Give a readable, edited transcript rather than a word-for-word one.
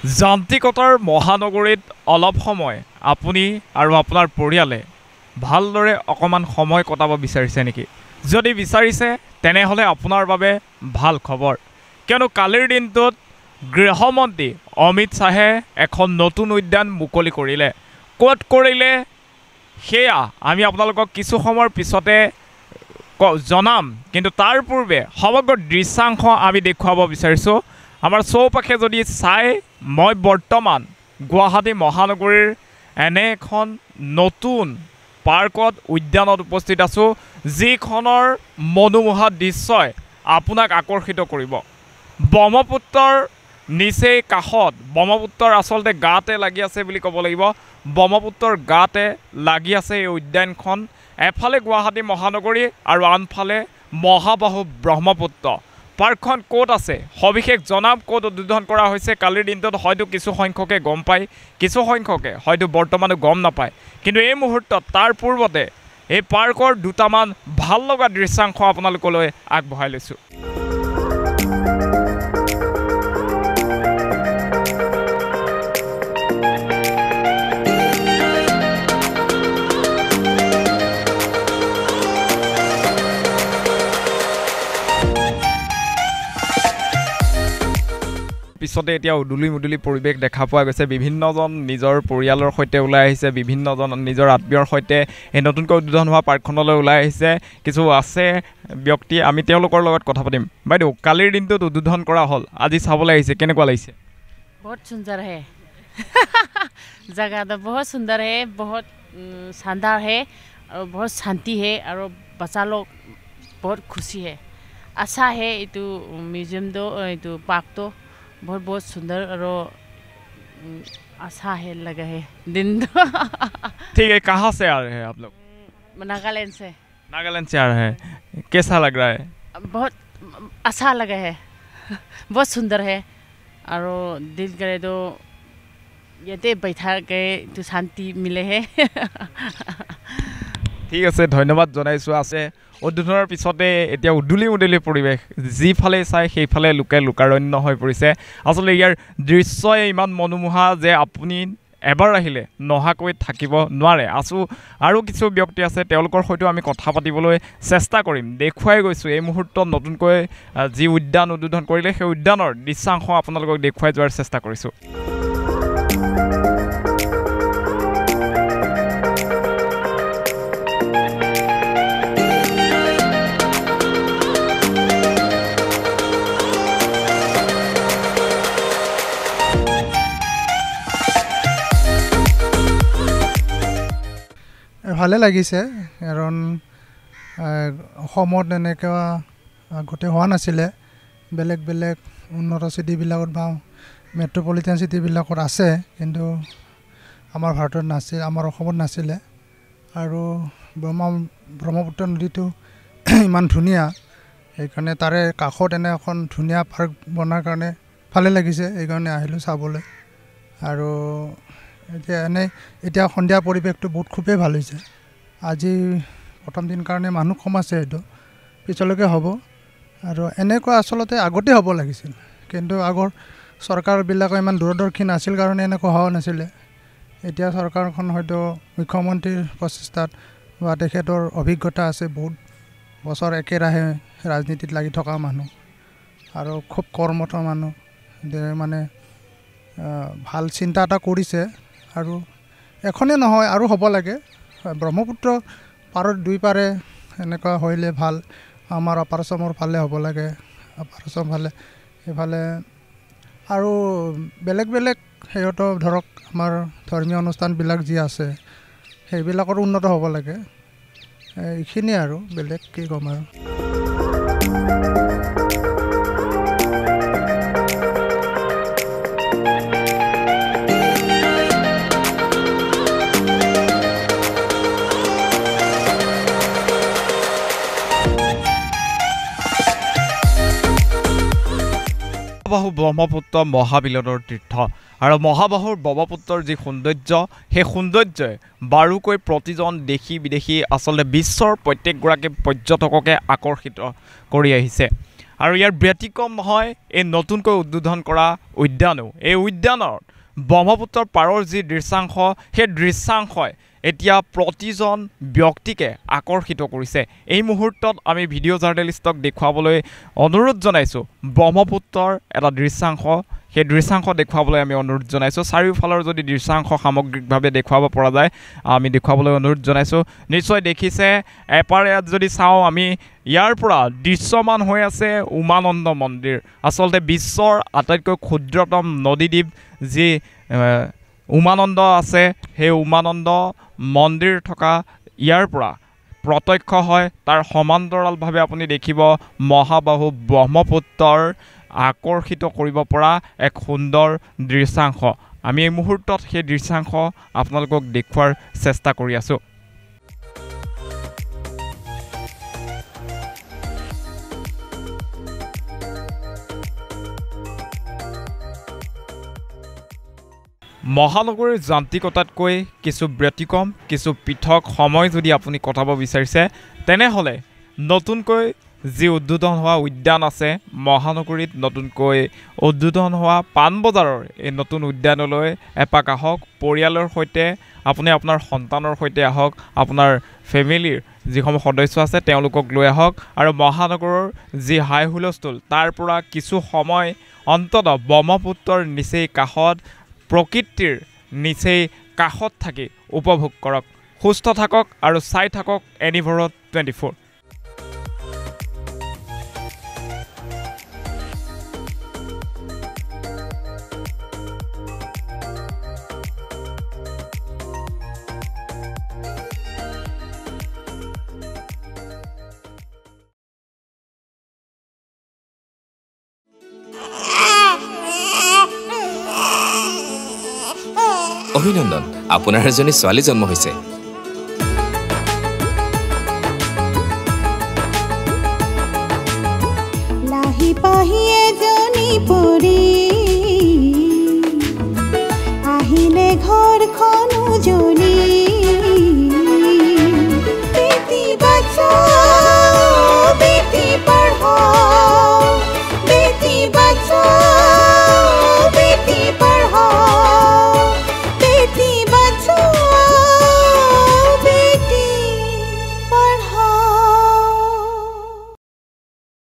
যান্ত্ৰিকতাৰ মহানগৰীত অলপ সময় আপুনি আৰু আপোনাৰ পৰিয়ালে ভালদৰে অকমান সময় কটাব বিচাৰিছে নেকি? যদি বিচাৰিছে তেনেহ'লে আপোনাৰ বাবে ভাল খবৰ, কিয়নো কালিৰ দিনটোত গৃহমন্ত্ৰী অমিত শ্বাহে এখন নতুন উদ্যান মুকলি কৰিলে। ক'ত কৰিলে সেয়া আমি আপোনালোকক কিছু সময়ৰ পিছতে জনাম, কিন্তু তাৰ পূৰ্বে সমগ্ৰ দৃশ্যাংশ আমি দেখুৱাব বিচাৰিছোঁ। আমাৰ চৌপাশে যদি চাই, মই বৰ্তমান গুৱাহাটী মহানগৰীৰ এনে এখন নতুন পাৰ্কত উদ্যানত উপস্থিত আছোঁ, যিখনৰ মনোমোহা দৃশ্যই আপোনাক আকৰ্ষিত কৰিব। ব্ৰহ্মপুত্ৰৰ নিচেই কাষত, ব্ৰহ্মপুত্ৰৰ আচলতে গাতে লাগি আছে বুলি ক'ব লাগিব, ব্ৰহ্মপুত্ৰৰ গাতে লাগি আছে এই উদ্যানখন। এফালে গুৱাহাটী মহানগৰী আৰু আনফালে মহাবাহু ব্ৰহ্মপুত্ৰ। পাৰ্কখন ক'ত আছে সবিশেষ জনাম, ক'ত উদ্বোধন কৰা হৈছে কালিৰ দিনটোত হয়তো কিছু সংখ্যকে গম পায়, কিছু সংখ্যকে হয়তো বৰ্তমানো গম নাপায়, কিন্তু এই মুহূৰ্তত তাৰ পূৰ্বতে এই পাৰ্কৰ দুটামান ভাল লগা দৃশ্যাংশ আপোনালোকলৈ আগবঢ়াই লৈছোঁ। পিছতে এতিয়া উদুলি মুদুলি পৰিৱেশ দেখা পোৱা গৈছে। বিভিন্নজন নিজৰ পৰিয়ালৰ সৈতে ওলাই আহিছে, বিভিন্নজন নিজৰ আত্মীয়ৰ সৈতে এই নতুনকৈ উদ্বোধন হোৱা পাৰ্কখনলৈ ওলাই আহিছে। কিছু আছে ব্যক্তি, আমি তেওঁলোকৰ লগত কথা পাতিম। বাইদেউ, কালিৰ দিনটোত উদ্বোধন কৰা হ'ল, আজি চাবলৈ আহিছে, কেনেকুৱা লাগিছে? बहुत सुंदर है जगह तो बहुत सुंदर है, बहुत शानदार है और बहुत शांति है और बच्चा लोग बहुत खुशी है। अच्छा है ये म्यूजियम तो ये पार्क तो बहुत बहुत सुंदर और अच्छा है लगा है दिन तो ठीक है, कहाँ से आ रहे हैं आप लोग? नागालैंड से। नागालैंड से आ रहे हैं, कैसा लग रहा है? बहुत अच्छा लगा है, बहुत सुंदर है और दिल करे तो ये बैठा के तो शांति मिले है। ঠিক আছে, ধন্যবাদ জনাইছোঁ। আছে উদ্বোধনৰ পিছতে এতিয়া উদুলি মুদুলি পৰিৱেশ, যিফালে চাই সেইফালে লোকে লোকাৰণ্য হৈ পৰিছে। আচলতে ইয়াৰ দৃশ্যই ইমান মনোমোহা যে আপুনি এবাৰ আহিলে নহাকৈ থাকিব নোৱাৰে। আছোঁ আৰু কিছু ব্যক্তি আছে, তেওঁলোকৰ সৈতেও আমি কথা পাতিবলৈ চেষ্টা কৰিম। দেখুৱাই গৈছোঁ এই মুহূৰ্তত নতুনকৈ যি উদ্যান উদ্বোধন কৰিলে সেই উদ্যানৰ দৃশ্যাংশ আপোনালোকক দেখুৱাই যোৱাৰ চেষ্টা কৰিছোঁ। ভালে লাগিছে, কাৰণ অসমত এনেকুৱা আগতে হোৱা নাছিলে। বেলেগ বেলেগ উন্নত চিটিবিলাকত বা মেট্ৰপলিটান চিটিবিলাকত আছে, কিন্তু আমাৰ ভাৰতত নাছিল, আমাৰ অসমত নাছিলে। আৰু ব্ৰহ্মপুত্ৰ নদীটো ইমান ধুনীয়া, সেইকাৰণে তাৰে কাষত এনে এখন ধুনীয়া পাৰ্ক বনাৰ কাৰণে ভালে লাগিছে, সেইকাৰণে আহিলোঁ চাবলৈ। আৰু এতিয়া সন্ধিয়া পৰিৱেশটো বহুত খুবেই ভাল হৈছে। আজি প্ৰথম দিন কাৰণে মানুহ কম আছে, এইটো পিছলৈকে হ'ব। আৰু এনেকুৱা আচলতে আগতে হ'ব লাগিছিল, কিন্তু আগৰ চৰকাৰবিলাকে ইমান দূৰদৰ্শী নাছিল কাৰণে এনেকুৱা হোৱা নাছিলে। এতিয়া চৰকাৰখন হয়তো মুখ্যমন্ত্ৰীৰ প্ৰচেষ্টাত বা তেখেতৰ অভিজ্ঞতা আছে, বহুত বছৰ একেৰাহে ৰাজনীতিত লাগি থকা মানুহ আৰু খুব কৰ্মঠ মানুহ, মানে ভাল চিন্তা এটা কৰিছে। আৰু এখনে নহয়, আৰু হ'ব লাগে। ব্ৰহ্মপুত্ৰ পাৰৰ দুই পাৰে এনেকুৱা হ'লে ভাল। আমাৰ আপাৰ আচামৰ ফালে হ'ব লাগে, আপাৰ আচাম ফালে সেইফালে আৰু বেলেগ বেলেগ সিহঁতৰ ধৰক আমাৰ ধৰ্মীয় অনুষ্ঠানবিলাক যি আছে সেইবিলাকৰ উন্নত হ'ব লাগে। এইখিনিয়ে আৰু বেলেগ কি ক'ম আৰু। মহাবাহু ব্ৰহ্মপুত্ৰ মহাবিলনৰ তীৰ্থ, আৰু মহাবাহুৰ ব্ৰহ্মপুত্ৰৰ যি সৌন্দৰ্য, সেই সৌন্দৰ্যই বাৰুকৈ প্ৰতিজন দেশী বিদেশী আচলতে বিশ্বৰ প্ৰত্যেকগৰাকী পৰ্যটককে আকৰ্ষিত কৰি আহিছে। আৰু ইয়াৰ ব্যতিক্ৰম নহয় এই নতুনকৈ উদ্বোধন কৰা উদ্যানো। এই উদ্যানৰ ব্ৰহ্মপুত্ৰৰ পাৰৰ যি দৃশ্যাংশ, সেই দৃশ্যাংশই এতিয়া প্ৰতিজন ব্যক্তিকে আকৰ্ষিত কৰিছে। এই মুহূৰ্তত আমি ভিডিঅ' জাৰ্নেলিষ্টক দেখুৱাবলৈ অনুৰোধ জনাইছোঁ ব্ৰহ্মপুত্ৰৰ এটা দৃশ্যাংশ। সেই দৃশ্যাংশ দেখুৱাবলৈ আমি অনুৰোধ জনাইছোঁ। চাৰিওফালৰ যদি দৃশ্যাংশ সামগ্ৰিকভাৱে দেখুৱাব পৰা যায় আমি দেখুৱাবলৈ অনুৰোধ জনাইছোঁ। নিশ্চয় দেখিছে এপাৰে যদি চাওঁ আমি ইয়াৰ পৰা দৃশ্যমান হৈ আছে উমানন্দ মন্দিৰ। আচলতে বিশ্বৰ আটাইতকৈ ক্ষুদ্ৰতম নদীদ্বীপ যি উমানন্দ আছে, সেই উমানন্দ মন্দিৰ থকা ইয়াৰ পৰা প্ৰত্যক্ষ হয়। তাৰ সমান্তৰালভাৱে আপুনি দেখিব মহাবাহু ব্ৰহ্মপুত্ৰৰ আকৰ্ষিত কৰিব পৰা এক সুন্দৰ দৃশ্যাংশ। আমি এই মুহূৰ্তত সেই দৃশ্যাংশ আপোনালোকক দেখুৱাৰ চেষ্টা কৰি আছোঁ। মহানগৰীৰ যান্ত্ৰিকতাতকৈ কিছু ব্যতিক্ৰম, কিছু পৃথক সময় যদি আপুনি কটাব বিচাৰিছে তেনেহ'লে নতুনকৈ যি উদ্বোধন হোৱা উদ্যান আছে মহানগৰীত, নতুনকৈ উদ্বোধন হোৱা পাণবজাৰৰ এই নতুন উদ্যানলৈ এপাক আহক। পৰিয়ালৰ সৈতে আপুনি আপোনাৰ সন্তানৰ সৈতে আহক, আপোনাৰ ফেমিলিৰ যিসমূহ সদস্য আছে তেওঁলোকক লৈ আহক আৰু মহানগৰৰ যি হাই হুলস্থুল তাৰ পৰা কিছু সময় অন্তত ব্ৰহ্মপুত্ৰৰ নিচেই কাষত, প্ৰকৃতিৰ নিচেই কাষত থাকি উপভোগ কৰক। সুস্থ থাকক আৰু চাই থাকক এনিভাৰত 24। অভিনন্দন, আপোনাৰ এজনী ছোৱালী জন্ম হৈছে। লাহি পাহি এজনী পৰী